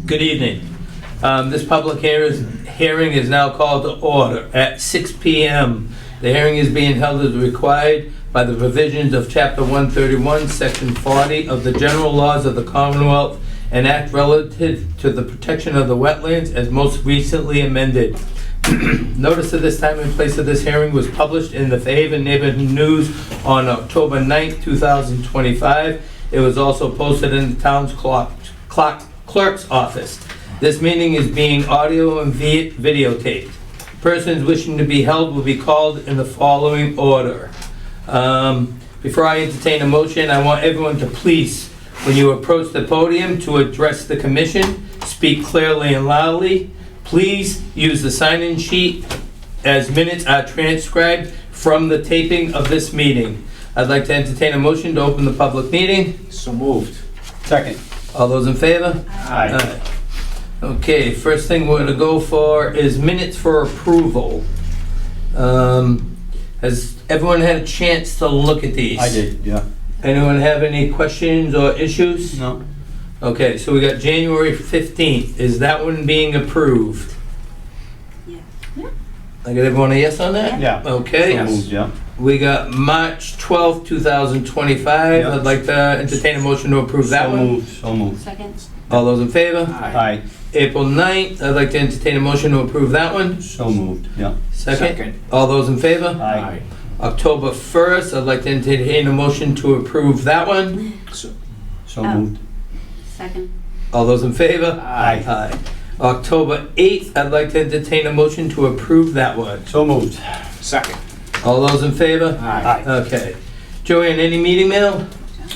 Good evening. This public hearing is now called to order at 6 p.m. The hearing is being held as required by the provisions of Chapter 131, Section 40 of the General Laws of the Commonwealth, an act relative to the protection of the wetlands as most recently amended. Notice of this time and place of this hearing was published in the Fairhaven Neighborhood News on October 9th, 2025. It was also posted in the town's clerk's office. This meeting is being audio and videotaped. Persons wishing to be held will be called in the following order. Before I entertain a motion, I want everyone to please, when you approach the podium to address the commission, speak clearly and loudly. Please use the sign-in sheet as minutes are transcribed from the taping of this meeting. I'd like to entertain a motion to open the public meeting. So moved. Second. All those in favor? Aye. Okay, first thing we're gonna go for is minutes for approval. Has everyone had a chance to look at these? I did, yeah. Anyone have any questions or issues? No. Okay, so we got January 15th. Is that one being approved? Yeah. I got everyone a yes on that? Yeah. Okay. So moved, yeah. We got March 12th, 2025. Yeah. I'd like to entertain a motion to approve that So one. moved, so moved. Second. All those in favor? Aye. April 9th, I'd like to entertain a motion to approve that one. So moved, yeah. Second. All those in favor? Aye. October 1st, I'd like to entertain a motion to approve that one. So moved. Second. All those in favor? Aye. Aye. October 8th, I'd like to entertain a motion to approve that one. So moved. Second. All those in favor? Aye. Okay. Joanne, any meeting mail?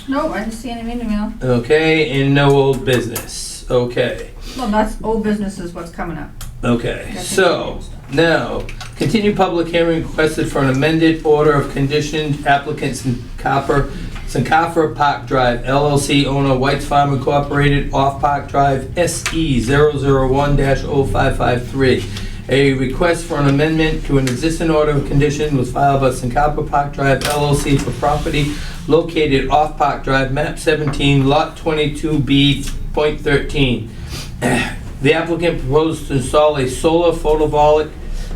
No, I didn't see any meeting mail. Okay, and no old business. Okay. Well, that's old business is what's coming up. Okay, That's so now, continue public hearing requested for an amended order of conditions applicant Sankafa Park Drive LLC owner White's Farm Incorporated off Park Drive SE 001-0553. A request for an amendment to an existing order of condition was filed by Sankafa Park Drive LLC for property located off Park Drive, map 17, lot 22B.13. The applicant proposed to install a solar photovoltaic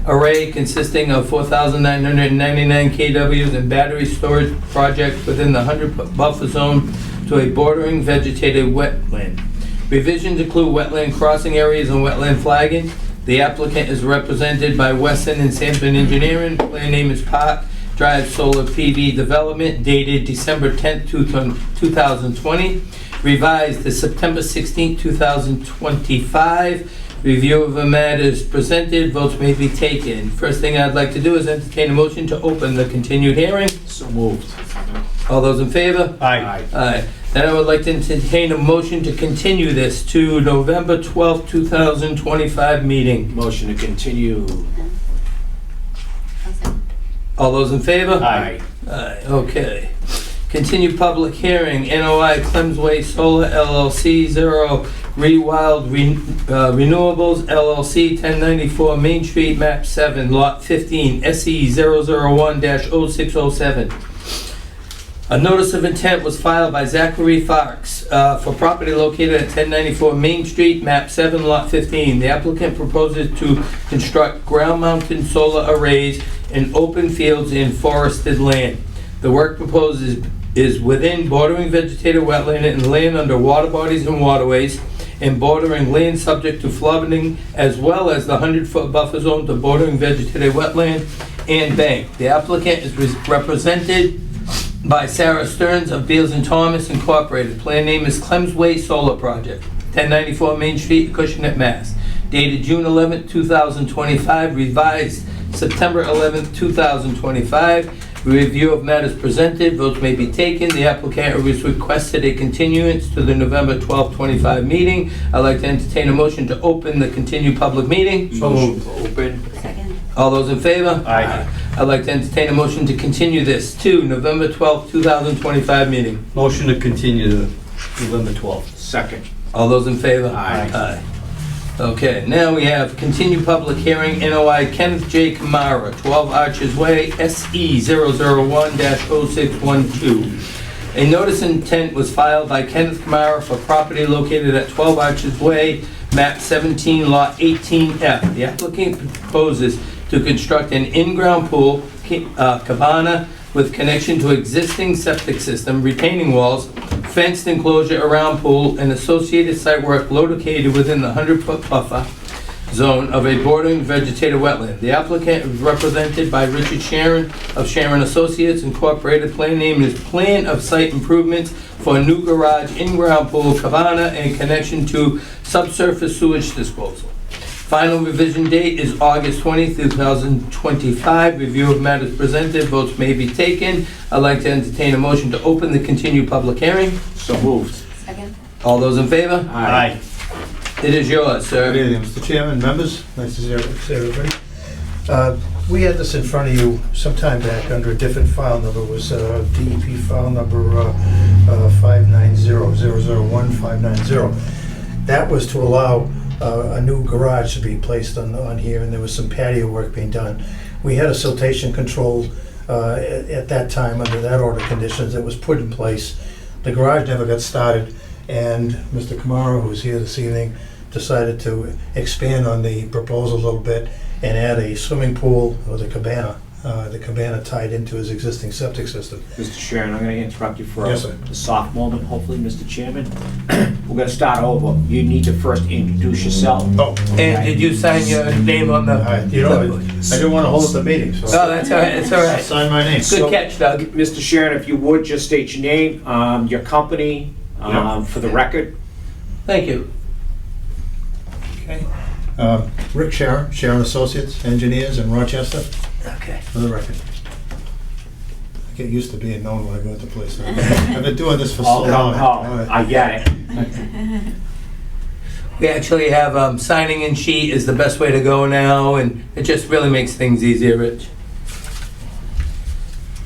array consisting of 4,999 kWs and battery storage project within the 100-foot buffer zone to a bordering vegetated wetland. Revisions include wetland crossing areas and wetland flagging. The applicant is represented by Weston and Sampson Engineering. Plan name is Park Drive Solar PV Development, dated December 10th, 2020. Revised to September 16th, 2025. Review of the matters presented. Votes may be taken. First thing I'd like to do is entertain a motion to open the continued hearing. So moved. All those in favor? Aye. Aye. Then I would like to entertain a motion to continue this to November 12th, 2025 meeting. Motion to continue. All those in favor? Aye. Aye, okay. Continue public hearing, NOI Clemsway Solar LLC, Zero Rewild Renewables LLC, 1094 Main Street, map 7, lot 15, SE 001-0607. A notice of intent was filed by Zachary Fox for property located at 1094 Main Street, map 7, lot 15. The applicant proposes to construct ground-mounted solar arrays in open fields in forested land. The work proposed is within bordering vegetated wetland and land under water bodies and waterways, and bordering land subject to flooding, as well as the 100-foot buffer zone to bordering vegetated wetland and bank. The applicant is represented by Sarah Stearns of Beals and Thomas Incorporated. Plan name is Clemsway Solar Project, 1094 Main Street, Acushnet, Mass. Dated June 11th, 2025, revised September 11th, 2025. Review of matters presented, votes may be taken. The applicant has requested a continuance to the November 12th, 25 meeting. I'd like to entertain a motion to open the continued public meeting. So moved. Open. Second. All those in favor? Aye. I'd like to entertain a motion to continue this to November 12th, 2025 meeting. Motion to continue to November 12th. Second. All those in favor? Aye. Aye. Okay, now we have continued public hearing, NOI Kenneth J. Kamara, 12 Arches Way, SE 001-0612. A notice of intent was filed by Kenneth Kamara for property located at 12 Arches Way, map 17, lot 18F. The applicant proposes to construct an in-ground pool, cabana, with connection to existing septic system, retaining walls, fenced enclosure around pool, and associated site work located within the 100-foot buffer zone of a bordering vegetated wetland. The applicant is represented by Richard Sharon of Sharon Associates Incorporated. Plan name is Plan of Site Improvements for a new garage, in-ground pool, cabana, and connection to subsurface sewage disposal. Final revision date is August 20, 2025. Review of matters presented, votes may be taken. I'd like to entertain a motion to open the continued public hearing. So moved. Second. All those in favor? Aye. It is yours, sir. Good evening, Mr. Chairman, members. Nice to see everybody. We had this in front of you sometime back under a different file number. It was DEP file number 590-001-590. That was to allow a new garage to be placed on here, and there was some patio work being done. We had a siltation control at that time under that order of conditions that was put in place. The garage never got started, and Mr. Kamara, who's here this evening, decided to expand on the proposal a little bit and add a swimming pool with a cabana. The cabana tied into his existing septic system. Mr. Sharon, I'm going to interrupt you for Yes, sir. a soft moment, hopefully, Mr. Chairman. We're going to start over. You need to first introduce yourself. Oh, And did you sign your name on the? I didn't want to hold up the meeting, so Oh, that's all right, it's all I right. signed my name. Good catch, Doug. Mr. Sharon, if you would, just state your name, your company, Yeah. for the record. Thank you. Okay. Rick Sharon, Sharon Associates, engineers in Rochester, Okay. for the record. I get used to being known when I go into places. I've been doing this for so long. I get it. We actually have signing in sheet is the best way to go now, and it just really makes things easier, Rich.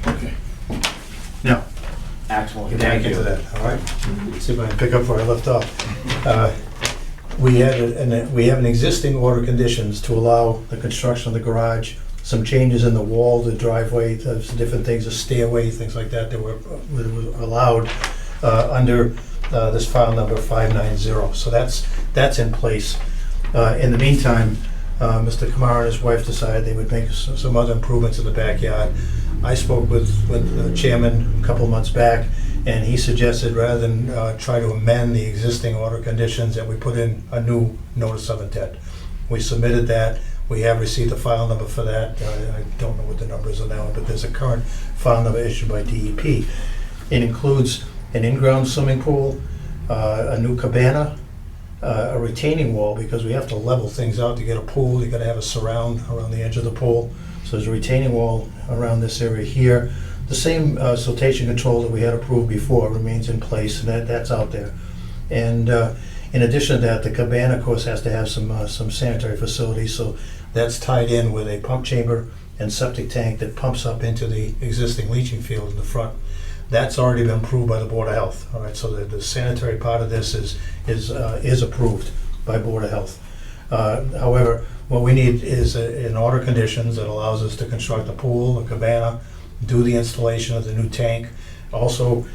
Okay. Now, Excellent, get back thank into you. that, all right? See if I can pick up where I left off. We have an existing order of conditions to allow the construction of the garage, some changes in the wall, the driveway, some different things, a stairway, things like that were allowed under this file number 590. So that's in place. In the meantime, Mr. Kamara and his wife decided they would make some other improvements in the backyard. I spoke with the chairman a couple of months back, and he suggested rather than try to amend the existing order conditions, that we put in a new notice of intent. We submitted that. We have received a file number for that. I don't know what the numbers are now, but there's a current file number issued by DEP. It includes an in-ground swimming pool, a new cabana, a retaining wall, because we have to level things out to get a pool. You gotta have a surround around the edge of the pool. So there's a retaining wall around this area here. The same siltation control that we had approved before remains in place, and that's out there. And in addition to that, the cabana, of course, has to have some sanitary facilities, so that's tied in with a pump chamber and septic tank that pumps up into the existing leaching field in the front. That's already been approved by the Board of Health. All right, so the sanitary part of this is approved by Board of Health. However, what we need is an order of conditions that allows us to construct a pool, a cabana, do the installation of the new tank, also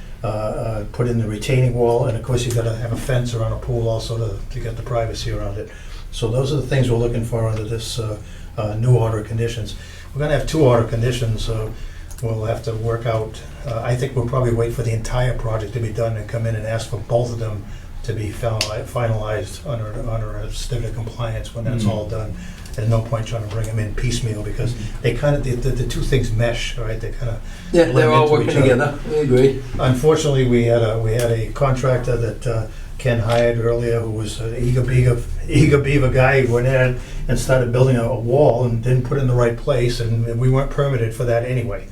put in the retaining wall, and of course you've got to have a fence around a pool also to get the privacy around it. So those are the things we're looking for under this new order of conditions. We're going to have two order conditions. We'll have to work out, I think we'll probably wait for the entire project to be done and come in and ask for both of them to be finalized under a certificate of compliance when that's all done. There's no point trying to bring them in piecemeal, because they kind of, the two things mesh, right? They kind of Yeah, they're all blend working into each other. together. We agree. Unfortunately, we had a contractor that Ken hired earlier, who was an eager beaver guy, who went in and started building a wall and didn't put it in the right place, and we weren't permitted for that anyway.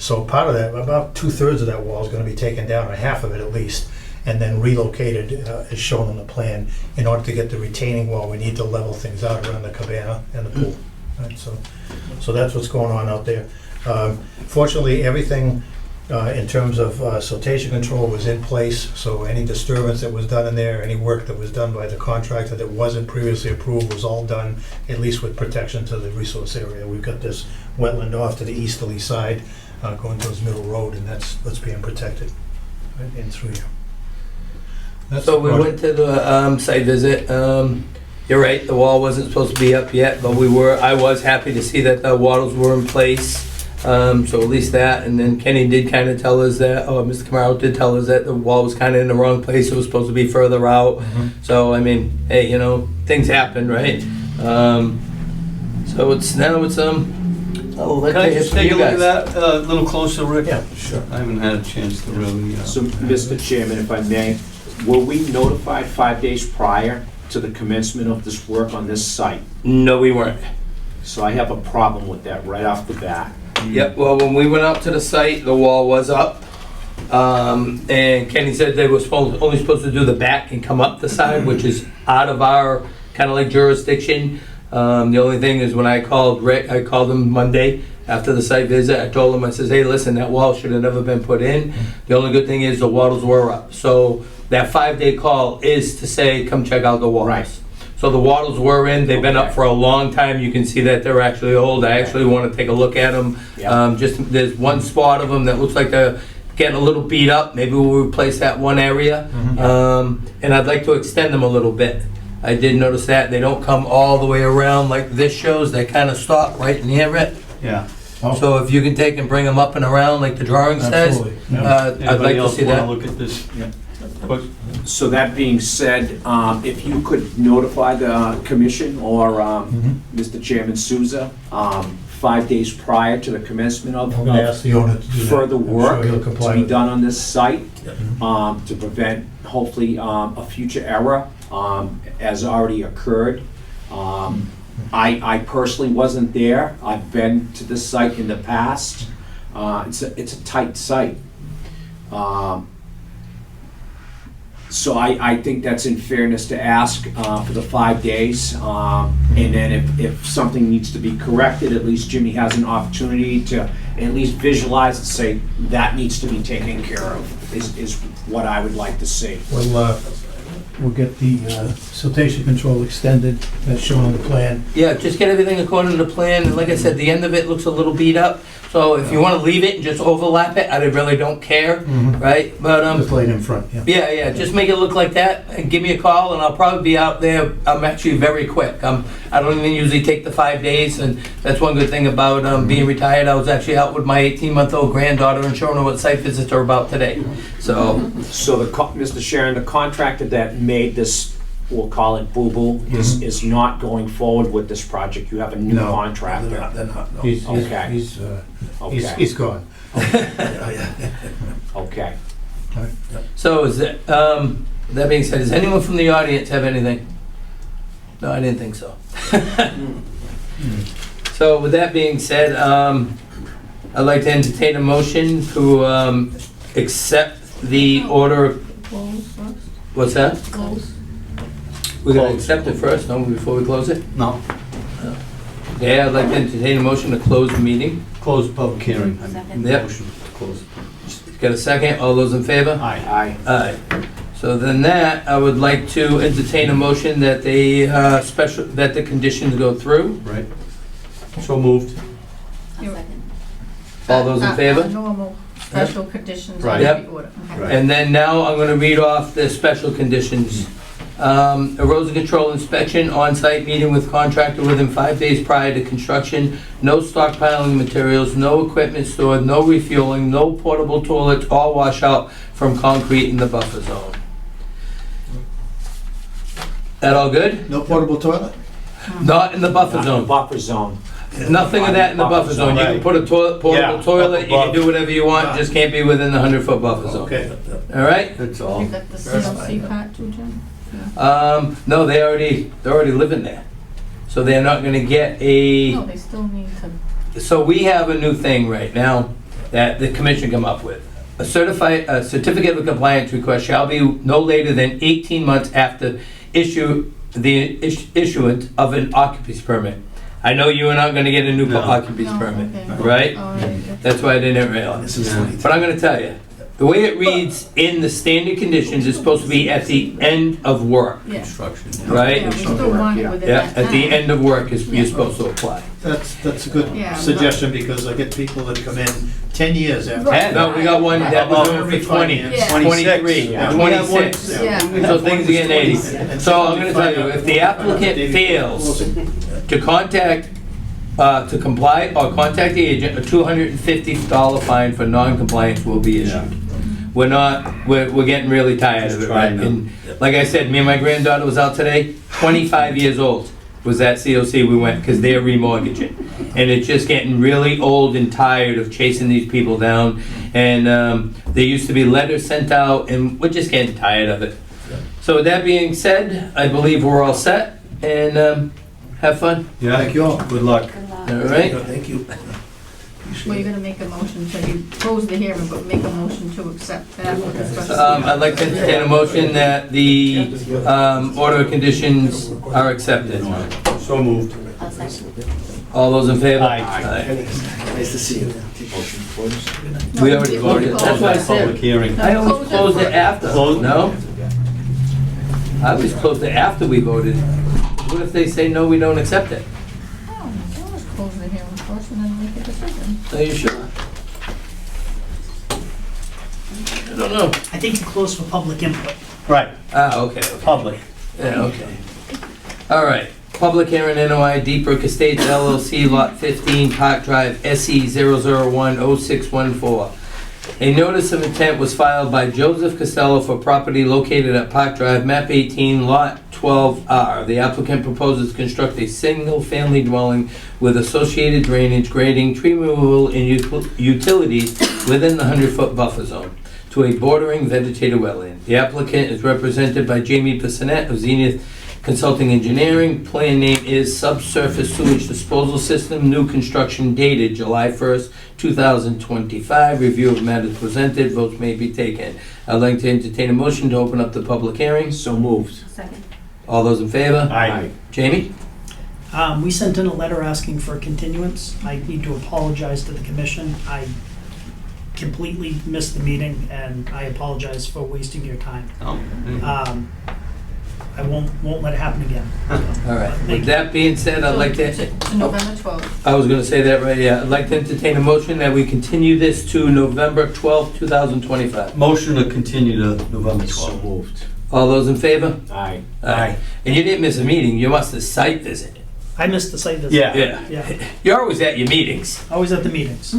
So part of that, about 2/3 of that wall is going to be taken down, or half of it at least, and then relocated as shown on the plan. In order to get the retaining wall, we need to level things out around the cabana and the pool. Right, so that's what's going on out there. Fortunately, everything in terms of siltation control was in place, so any disturbance that was done in there, any work that was done by the contractor that wasn't previously approved was all done, at least with protection to the resource area. We've got this wetland off to the easterly side going towards Middle Road, and that's being protected. and through you. That's So we the went to the site visit. You're right, the wall wasn't supposed to be up yet, but I was happy to see that the wattles were in place. So at least that, and then Kenny did kind of tell us that, Mr. Camaro did tell us that the wall was kind of in the wrong place. It was supposed to be further out. So, I mean, hey, you know, things happen, right? So I'll let Can I you just hear take a from look you at guys. that a little closer, Rick? Yeah, sure. I haven't had a chance to really. So, Mr. Chairman, if I may, were we notified 5 days prior to the commencement of this work on this site? No, we weren't. So I have a problem with that right off the bat. Yep, well, when we went out to the site, the wall was up. And Kenny said they were only supposed to do the back and come up the side, which is out of our kind of like jurisdiction. The only thing is when I called Rick, I called him Monday after the site visit. I told him, I says, hey, listen, that wall should have never been put in. The only good thing is the wattles were up. So that 5-day call is to say, come check out the wattles. Right. So the wattles were in, they've been up Okay. for a long time. You can see that they're actually old. I actually want to take a look at them. Yeah. There's one spot of them that looks like they're getting a little beat up. Maybe we'll replace that one area. And I'd like to extend them a little bit. I did notice that they don't come all the way around like this shows. They kind of stop right near it. Yeah. So if you can take and bring them up and around like the drawing says, Absolutely. Yeah. I'd like to see Anybody else that. want to look at this? Yeah. What- So that being said, if you could notify the commission or Mr. Chairman Souza, 5 days prior to the commencement I'm going to of ask the owner to do that. further I'm sure work he'll to comply be with it. done on this site, to prevent hopefully a future error as already occurred. I personally wasn't there. I've been to this site in the past. It's a tight site. So I think that's in fairness to ask for the 5 days. And then if something needs to be corrected, at least Jimmy has an opportunity to at least visualize and say, that needs to be taken care of, is what I would like to see. We'll get the siltation control extended, that's shown on the plan. Yeah, just get everything according to the plan, and like I said, the end of it looks a little beat up, so if you wanna leave it and just overlap it, I really don't care, right? But, Just laid in front, yeah. yeah, just make it look like that, and give me a call, and I'll probably be out there, I'm actually very quick. I don't even usually take the 5 days, and that's one good thing about being retired. I was actually out with my 18-month-old granddaughter and showing her what site visits are about today, so. So Mr. Sharon, the contractor that made this, we'll call it boo-boo, is not going forward with this project. You have a new No, contractor. They're not, no. Okay. He's Okay, gone. okay. So is that, that being said, does anyone from the audience have anything? No, I didn't think so. So with that being said, I'd like to entertain a motion to accept the order. Close first. What's that? Close. We're gonna Close. accept it first, no, before we close it? No, Yeah, I'd like to entertain a motion to close the meeting. close the public hearing. Second. Yep. Motion to close. Got a second? All those in favor? Aye. Aye. Aye. So then that, I would like to entertain a motion that the conditions go through. Right. So moved. I'll second. All those in favor? Normal special conditions Right. on Yep. the order. Okay. Right. And then now I'm gonna read off the special conditions. Erosion control inspection, on-site meeting with contractor within 5 days prior to construction, no stockpiling materials, no equipment stored, no refueling, no portable toilets or washout from concrete in the buffer zone. That all good? No portable toilet? Not in the buffer Not in the zone. buffer zone. Nothing of that in the buffer zone. You can put a portable Yeah, toilet, you can above. do whatever you want, just can't be within the 100-foot buffer zone. Okay. All right? That's all. You got the CLC part too, Jim? No, they're already living there. So they're not gonna get No, a, they still need to, so we have a new thing right now that the commission come up with. A certificate of compliance request shall be no later than 18 months after issuance of an occupancy permit. I know you are not gonna get a new No. occupancy No, permit, okay. right? all right. That's why I didn't realize. But I'm gonna tell you, the way it reads in the standard conditions is supposed to be at the end of work, Yeah, Construction. right? yeah, we still want it Yeah. within Yeah, that time. at the end of work is you're supposed to apply. That's a good Yeah. suggestion, because I get people that come in 10 years after. Right. No, we got one that was over for 20, Yeah. 23, Yeah. 26. Yeah. So things are getting 80. So I'm gonna tell you, if the applicant fails to contact, to comply or contact the agent, a $250 fine for non-compliance will be issued. We're getting really tired of it, right? And like I said, me and my granddaughter was out today, 25 years old was that COC we went, because they're remortgaging. And it's just getting really old and tired of chasing these people down. And there used to be letters sent out, and we're just getting tired of it. So with that being said, I believe we're all set, and have fun. Yeah. Thank you all. Good luck. Good luck. All right? Thank you. Well, you're gonna make a motion, so you close the hearing, but make a motion to accept that with the special. I'd like to entertain a motion that the order of conditions are accepted. So moved. I'll second. All those in favor? Aye. Nice to see you. No, We already you voted. close That's it. why I said- Public hearing. I always close it after, Close- no? I always close it after we voted. What if they say, no, we don't accept it? No, you always close the hearing first and then make a decision. Are you sure? I don't know. I think you close for public input. Right, Okay. public. Yeah, okay. All right. Public hearing NOI Deep Brook Estates LLC, Lot 15, Park Drive, SE 0010614. A notice of intent was filed by Joseph Costello for property located at Park Drive, map 18, lot 12R. The applicant proposes to construct a single-family dwelling with associated drainage, grading, tree removal, and utilities within the 100-foot buffer zone to a bordering vegetated wetland. The applicant is represented by Jamie Bissonette of Zenith Consulting Engineering. Plan name is Subsurface Sewage Disposal System, new construction dated July 1st, 2025. Review of matters presented, votes may be taken. I'd like to entertain a motion to open up the public hearing. So moved. Second. All those in favor? Aye. Jamie? We sent in a letter asking for a continuance. I need to apologize to the commission. I completely missed the meeting, and I apologize for wasting your time. Oh, I won't let it happen again. All right. With that being said, I'd like to, To November 12th. I was gonna say that right, yeah. I'd like to entertain a motion that we continue this to November 12th, 2025. Motion to continue to November So 12th. moved. All those in favor? Aye. Aye. And you didn't miss a meeting, you must have site visited. I missed the site visit. Yeah. Yeah, You're always at your meetings. always at the meetings.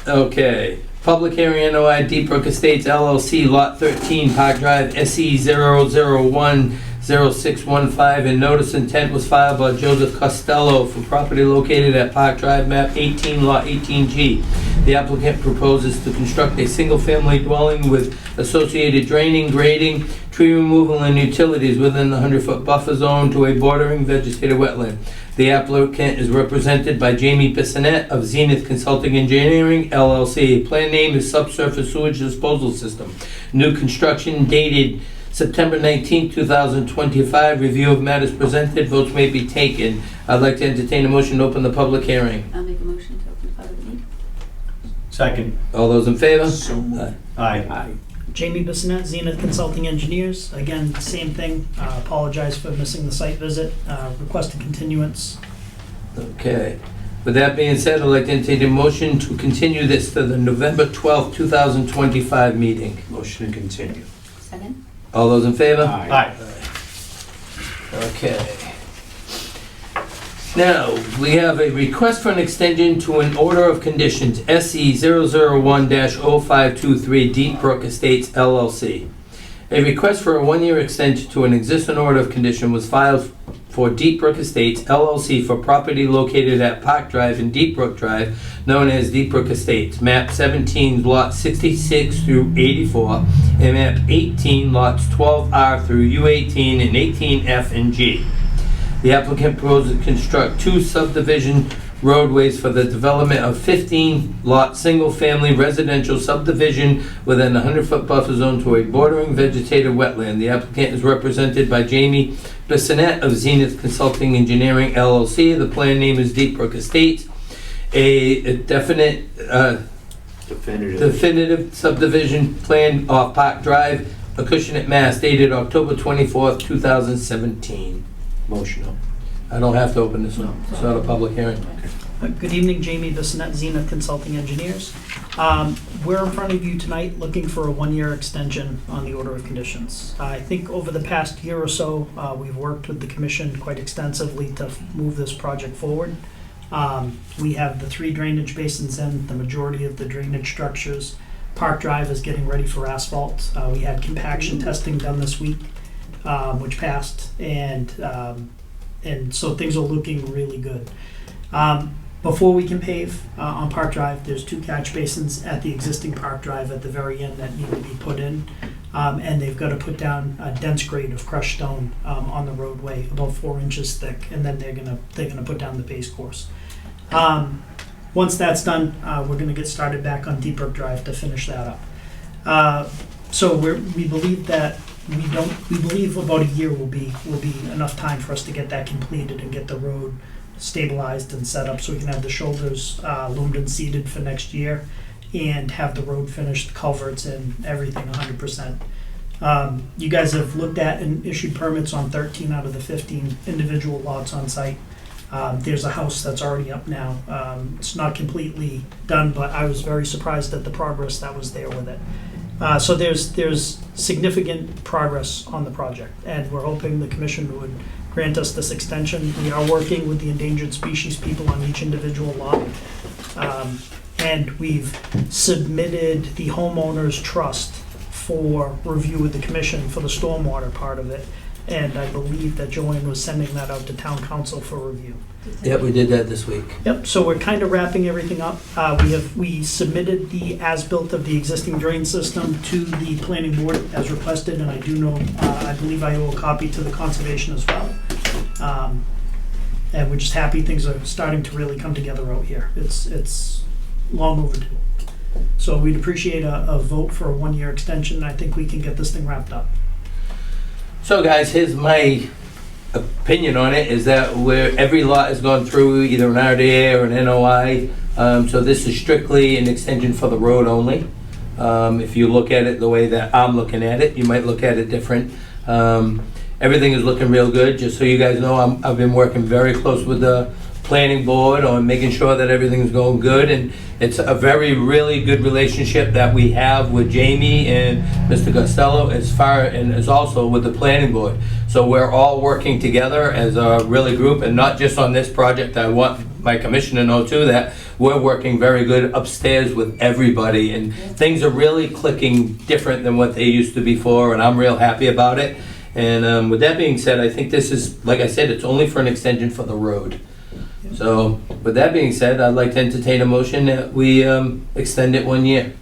Okay. Public hearing NOI Deep Brook Estates LLC, Lot 13, Park Drive, SE 0010615, and notice intent was filed by Joseph Costello for property located at Park Drive, map 18, lot 18G. The applicant proposes to construct a single-family dwelling with associated draining, grading, tree removal, and utilities within the 100-foot buffer zone to a bordering vegetated wetland. The applicant is represented by Jamie Bissonette of Zenith Consulting Engineering, LLC. Plan name is Subsurface Sewage Disposal System. New construction dated September 19, 2025. Review of matters presented, votes may be taken. I'd like to entertain a motion to open the public hearing. I'll make a motion to open the public meeting. Second. All those in favor? So moved. Aye. Aye. Jamie Bissonette, Zenith Consulting Engineers. Again, same thing. Apologize for missing the site visit. Request a continuance. Okay. With that being said, I'd like to entertain a motion to continue this to the November 12, 2025 meeting. Motion to continue. Second. All those in favor? Aye. Okay. Now, we have a request for an extension to an order of conditions, SE 001-0523, Deep Brook Estates LLC. A request for a one-year extension to an existing order of condition was filed for Deep Brook Estates LLC for property located at Park Drive and Deep Brook Drive, known as Deep Brook Estates, map 17, lot 66 through 84, and map 18, lots 12R through U18 and 18F and G. The applicant proposes to construct two subdivision roadways for the development of 15-lot single-family residential subdivision within a 100-foot buffer zone to a bordering vegetated wetland. The applicant is represented by Jamie Bissonette of Zenith Consulting Engineering, LLC. The plan name is Deep Brook Estates. A definitive subdivision plan off Park Drive, Acushnet, Mass, dated October 24th, 2017. Motion. I don't have to open this one. It's not a public hearing. Good evening, Jamie Bissonette, Zenith Consulting Engineers. We're in front of you tonight looking for a one-year extension on the order of conditions. I think over the past year or so, we've worked with the commission quite extensively to move this project forward. We have the 3 drainage basins in, the majority of the drainage structures. Park Drive is getting ready for asphalt. We had compaction testing done this week, which passed, and so things are looking really good. Before we can pave on Park Drive, there's 2 catch basins at the existing Park Drive at the very end that need to be put in. And they've got to put down a dense grade of crushed stone on the roadway, about 4 inches thick, and then they're gonna put down the base course. Once that's done, we're gonna get started back on Deep Brook Drive to finish that up. So we believe that we believe about a year will be enough time for us to get that completed and get the road stabilized and set up so we can have the shoulders loomed and seeded for next year and have the road finished, culverts and everything 100%. You guys have looked at and issued permits on 13 out of the 15 individual lots on site. There's a house that's already up now. It's not completely done, but I was very surprised at the progress that was there with it. So there's significant progress on the project, and we're hoping the commission would grant us this extension. We are working with the endangered species people on each individual lot. And we've submitted the homeowner's trust for review with the commission for the stormwater part of it. And I believe that Joanne was sending that out to town council for review. Yep, we did that this week. Yep, so we're kind of wrapping everything up. We submitted the as-built of the existing drain system to the planning board as requested, and I do know, I believe I owe a copy to the conservation as well. And we're just happy things are starting to really come together out here. It's long overdue. So we'd appreciate a vote for a one-year extension. I think we can get this thing wrapped up. So guys, here's my opinion on it, is that every lot has gone through either an RDA or an NOI. So this is strictly an extension for the road only. If you look at it the way that I'm looking at it, you might look at it different. Everything is looking real good. Just so you guys know, I've been working very close with the planning board on making sure that everything's going good, and it's a really good relationship that we have with Jamie and Mr. Costello as also with the planning board. So we're all working together as a really group, and not just on this project. I want my commissioner to know too that we're working very good upstairs with everybody, and things are really clicking different than what they used to before, and I'm real happy about it. And with that being said, I think this is, like I said, it's only for an extension for the road. So, with that being said, I'd like to entertain a motion that we extend it 1 year.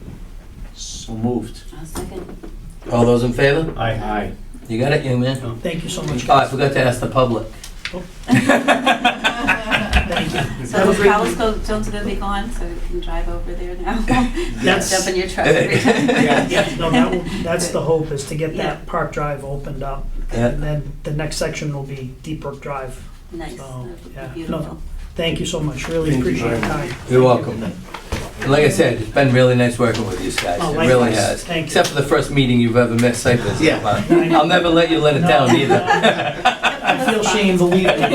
So moved. I'll second. All those in favor? Aye. Aye. You got it, young man? Thank you so much, Oh, I guys. forgot to ask the public. Thank you. So Have a the great Palace week. Stone's gonna be gone, so you can drive over there now. That's- Jump in your truck every time. Yeah, no, that's the hope, is to get that Park Drive opened up. Yeah. And then the next section will be Deep Brook Drive. Nice, So, that'd yeah. be beautiful. Thank you so much, really Thank you appreciate very your much. time. You're welcome. And like I said, it's been really nice working with you guys. Oh, It really likewise. has. Thank you. Except for the first meeting you've ever missed site visit. Yeah. But I'll never let you let it down either. I feel shame, believe me.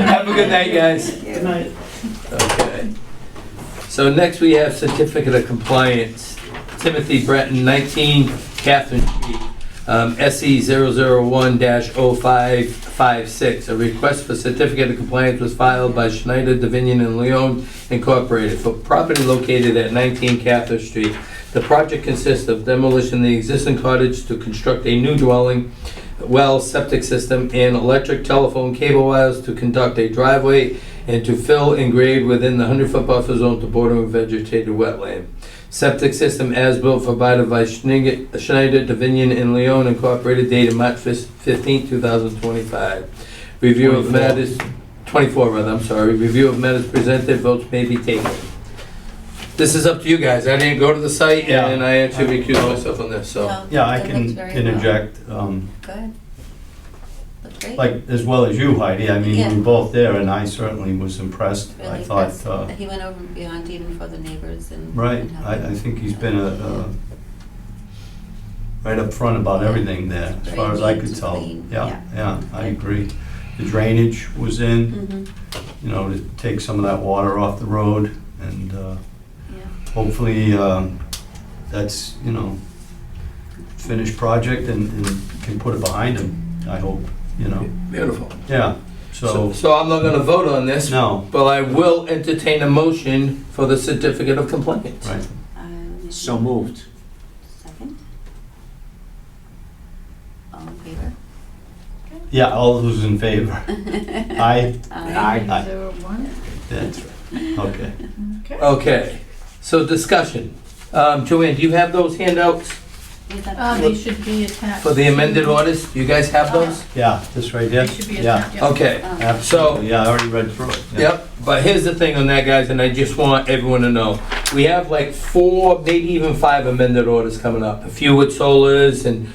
Have a good night, guys. Good night. Okay. So next we have certificate of compliance. Timothy Breton, 19 Catherine Street, SE 001-0556. A request for certificate of compliance was filed by Schneider, Davinian and Leon Incorporated for property located at 19 Catherine Street. The project consists of demolition of the existing cottage to construct a new dwelling, well, septic system, and electric telephone cable wires to conduct a driveway and to fill and grade within the 100-foot buffer zone to border a vegetated wetland. Septic system as built provided by Schneider, Davinian and Leon Incorporated, dated March 15, 2025. Review of 24. matters, 24 rather, I'm sorry. Review of matters presented, votes may be taken. This is up to you guys. I didn't go to the site, Yeah. and I actually recused myself on this, so. No, Yeah, I it can looked very well. interject, Good. Looked great. like, as well as you, Heidi. I mean, Yeah. we were both there, and I certainly was impressed. Really I thought, impressed. He went over and beyond even for the neighbors and. right, and I helping. think he's been right up front about everything there, as far as I could tell. Very neat and clean, Yeah, I agree. the drainage was in, Mm-hmm, you know, to take some of that water off the road, and yeah. hopefully that's, you know, finished project and can put it behind him, I hope, you know. Beautiful. Yeah, so, So I'm not gonna vote on this, no, but I will entertain a motion for the certificate of compliance. right. So moved. Second? All in favor? Yeah, all those in favor? Aye, Aye. 01. that's right, okay. Okay. Okay, so discussion. Joanne, do you have those handouts Is that- They should be attached. for the amended orders? Do you guys have those? Yeah, this right here? They should be Yeah, attached, yeah. Okay, Oh. absolutely, yeah, I already read through it. Yeah. yep, but here's the thing on that, guys, and I just want everyone to know. We have like 4, maybe even 5 amended orders coming up, a few with solars, and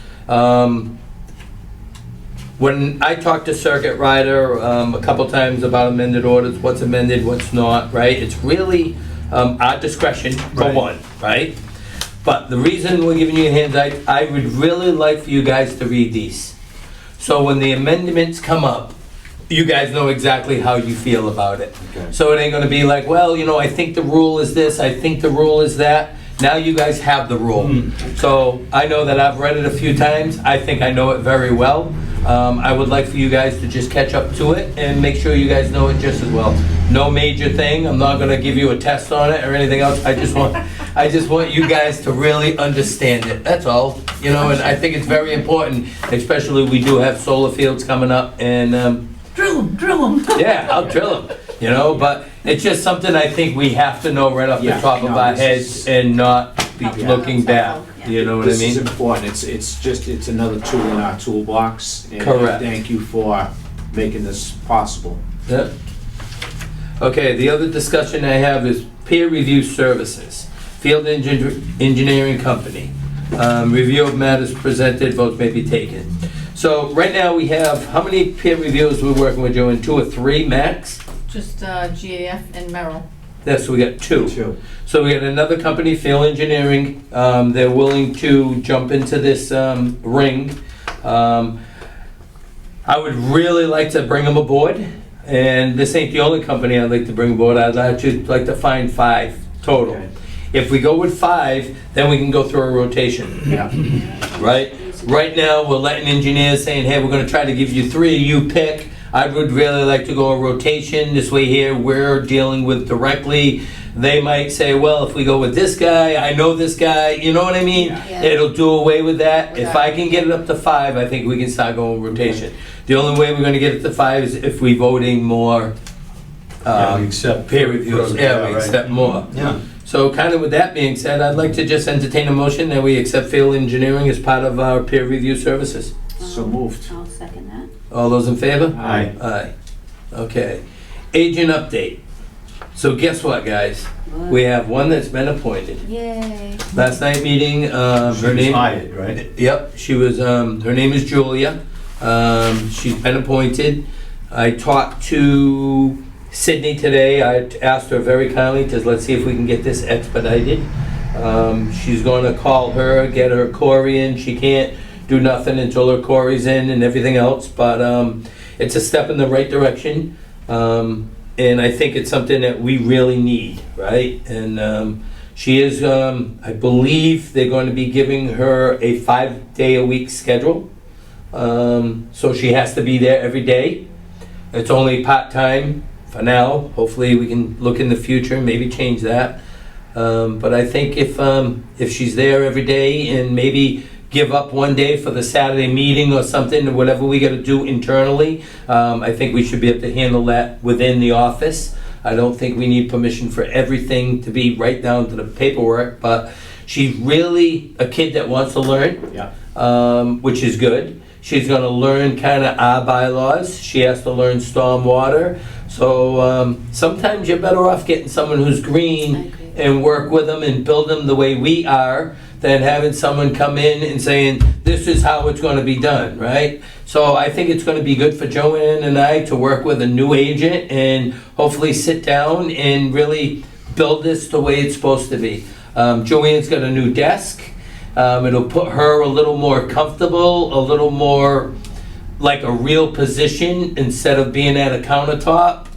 when I talked to Circuit Rider a couple times about amended orders, what's amended, what's not, right? It's really our discretion, for Right. one, right? But the reason we're giving you a hand, I would really like for you guys to read these. So when the amendments come up, you guys know exactly how you feel about it. Okay. So it ain't gonna be like, well, you know, I think the rule is this, I think the rule is that. Now you guys have the rule. So I know that I've read it a few times. I think I know it very well. I would like for you guys to just catch up to it and make sure you guys know it just as well. No major thing. I'm not gonna give you a test on it or anything else. I just want you guys to really understand it. That's all. You know, and I think it's very important, especially we do have solar fields coming up, and Drill them. yeah, I'll drill them. You know, but it's just something I think we have to know right off the Yeah, top of no, our this heads is- and not be Yeah. looking back. You know what I This is mean? important. It's another tool in our toolbox. And Correct. thank you for making this possible. Yeah. Okay, the other discussion I have is peer review services. Field engineering company. Review of matters presented, votes may be taken. So right now we have, how many peer reviewers we're working with, Joe? 2 or 3 max? Just GAF and Merrill. Yes, so we got 2. Two. So we got another company, Field Engineering. They're willing to jump into this ring. I would really like to bring them aboard, and this ain't the only company I'd like to bring aboard. I'd actually like to find 5 total. Okay. If we go with 5, then we can go through a rotation, Yeah. right? Right now, we're letting engineers saying, hey, we're gonna try to give you 3, you pick. I would really like to go a rotation. This way here, we're dealing with directly. They might say, well, if we go with this guy, I know this guy, you know what I mean? Yeah. It'll do away with that. If I can get it up to 5, I think we can start going rotation. The only way we're gonna get it to 5 is if we voting more Yeah, we accept. peer reviews. Yeah, we right. accept more. Yeah, So kind of with that being said, I'd like to just entertain a motion that we accept Field Engineering as part of our peer review services. So moved. I'll second that. All those in favor? aye. Aye. Okay. Agent update. So guess what, guys? We have one that's been appointed. Yay. Last night meeting, She her was name. hired, right? Yep, she was, her name is Julia. She's been appointed. I talked to Sydney today. I asked her very kindly to, let's see if we can get this expedited. She's gonna call her, get her Cory in. She can't do nothing until her Cory's in and everything else, but it's a step in the right direction. And I think it's something that we really need, right? And she is, I believe they're going to be giving her a 5-day-a-week schedule. So she has to be there every day. It's only part-time for now. Hopefully we can look in the future, maybe change that. But I think if she's there every day and maybe give up one day for the Saturday meeting or something, whatever we gotta do internally, I think we should be able to handle that within the office. I don't think we need permission for everything to be right down to the paperwork, but she's really a kid that wants to learn, Yeah. which is good. She's gonna learn kinda our bylaws. She has to learn stormwater. So sometimes you're better off getting someone who's I green agree. and work with them and build them the way we are than having someone come in and saying, this is how it's gonna be done, right? So I think it's gonna be good for Joanne and I to work with a new agent and hopefully sit down and really build this the way it's supposed to be. Joanne's got a new desk. It'll put her a little more comfortable, a little more like a real position instead of being at a countertop.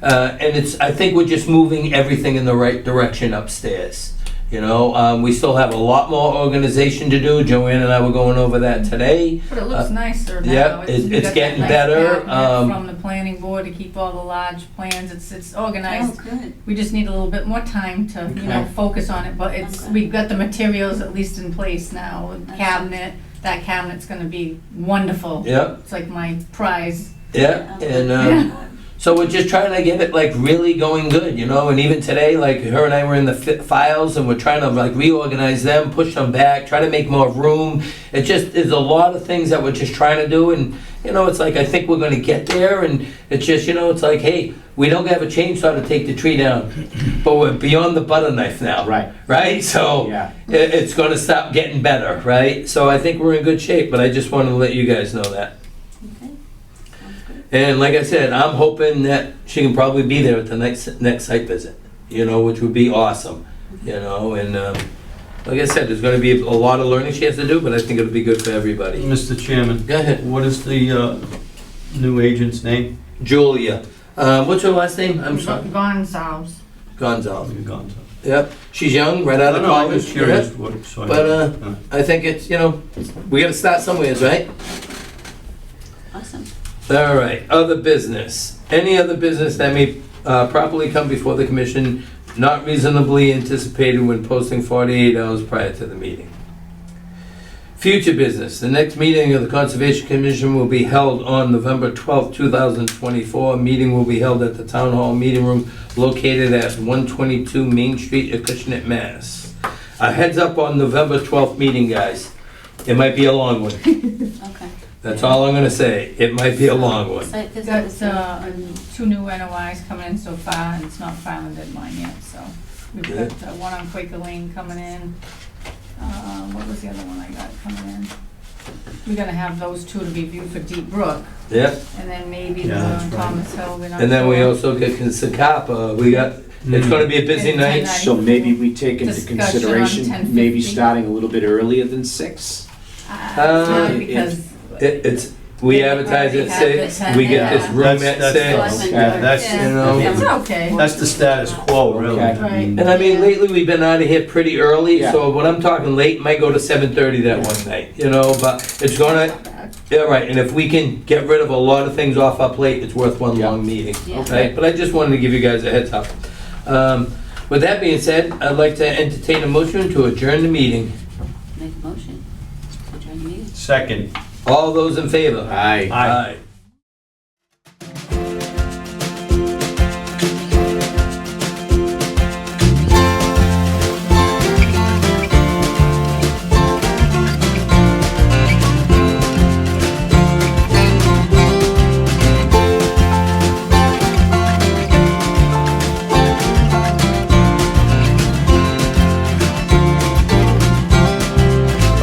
And I think we're just moving everything in the right direction upstairs. You know, we still have a lot more organization to do. Joanne and I were going over that today. But it looks nicer now. yeah, We it's got that getting nice better, cabinet from the planning board to keep all the large plans. It's Oh, organized. good. We just need a little bit more time to, you know, Okay. focus on it, but Okay. we've got the materials at least in place now. That's Cabinet, that cabinet's gonna be wonderful. Yeah, It's like my prize. yeah, and so we're just trying to get it like really going good, you know. And even today, like her and I were in the files, and we're trying to like reorganize them, push them back, try to make more room. It just is a lot of things that we're just trying to do, and you know, it's like I think we're going to get there. And it's just, you know, it's like, hey, we don't have a chainsaw to take the tree down, but we're beyond the butter knife now, right? So Yeah. it's going to stop getting better, right? So I think we're in good shape. But I just wanted to let you guys know that. Okay. Sounds good. And like I said, I'm hoping that she can probably be there at the next site visit, you know, which would be awesome, you know. And like I said, there's going to be a lot of learning she has to do, but I think it'll be good for everybody. Mr. Chairman, Go ahead. what is the new agent's name? Julia. What's her last name? I'm sorry. Gonzalez. Gonzalez. You've gone to. Yep. She's young, right out of I'm college. just curious Yeah. what, so I- But I think it's, you know, we got to start somewhere, right? Awesome. All right, other business. Any other business that may properly come before the commission not reasonably anticipated when posting 48 hours prior to the meeting. Future business. The next meeting of the Conservation Commission will be held on November 12th, 2024. Meeting will be held at the Town Hall Meeting Room located at 122 Main Street, Acushnet, Mass. A heads up on November 12th meeting, guys. It might be a long one. Okay. That's all I'm gonna say. It might be a long one. Site visit Got is, 2 new NOIs coming in so far, and it's not filed in deadline yet, so. We've Good. got one on Quaker Lane coming in. What was the other one I got coming in? We're gonna have those 2 to be viewed for Deep Brook, Yep. and then maybe the Yeah, one that's on right. Thomas Hill, we're not And then we sure. also get Sakapa. We got, it's gonna be a busy And night. 10:90. So maybe we take into Discussion on consideration, 10:50. maybe starting a little bit earlier than 6? Because It's, we advertise at 6, we get this room at That's- 6. Six. Yeah, that's, You know. it's okay. that's the status quo, really. Okay. Right. And I mean, lately, we've been out of here pretty early, Yeah. so when I'm talking late, might go to 7:30 that one night, you know, but it's gonna, yeah, right, and if we can get rid of a lot of things off our plate, it's worth one Yeah. long meeting, Yeah. okay? But I just wanted to give you guys a heads up. With that being said, I'd like to entertain a motion to adjourn the meeting. Make a motion to adjourn the meeting. Second. All those in favor? Aye. Aye.